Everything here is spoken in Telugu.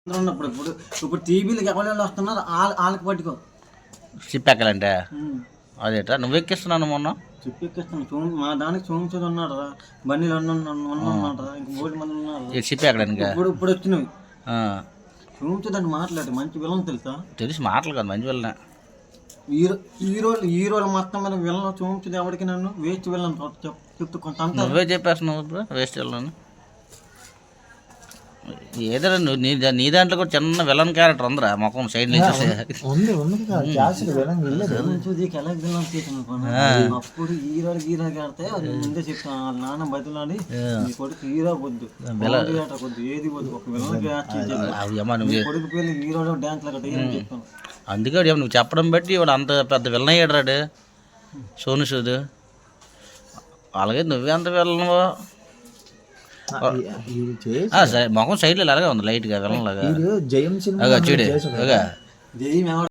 ఉన్నప్పుడు ఇప్పుడు ఇప్పుడు టీవీలకు ఎవరు వస్తున్నారు వాళ్ళకి పట్టుకో షిప్ ఎక్కాలంటే అదేటా నువ్వు ఎక్కిస్తున్నాను మొన్న చెప్పెక్కిస్తాను మా దానికి చూపించేది ఉన్నాడు రా బండిలో ఉన్నాడు రా ఇంక 3 మంది ఉన్నారు షిప్ ఎక్కడానికి ఇప్పుడు వచ్చినవి చూపించదండి మాట్లాడి మంచి విలన్ తెలుసా తెలిసి మాటలు కాదు మంచి వెళ్ళిన హీరోలు మొత్తం మీద విలన్ చూపించదు ఎవరికి నన్ను వేస్ట్ విలన్ చెప్తుకుంటా నువ్వే చెప్పేస్తున్నావు ఇప్పుడు వేస్ట్ వెళ్ళను ఏదైనా నువ్వు నీ దాంట్లో కూడా చిన్న విలన్ క్యారెక్టర్ ఉందిరా మొఖం సైడ్ నుంచి అప్పుడు హీరో ఆడితే ముందే చెప్తాను వాళ్ళ నాన్న బతులాడి నీ కొడుకు హీరో వద్దు కొద్దు ఏది వద్దు ఒక విలన్ కొడుకు పేరు హీరో డాన్స్ లాగా చెప్తాను అందుకే నువ్వు చెప్పడం బట్టి వాడు అంత పెద్ద విలన్ అయ్యాడు సోను సూద్ అలాగే నువ్వే అంత విలనవో మొఖం సైడ్లో అలాగే ఉంది లైట్గా విలన్ లాగా చూడు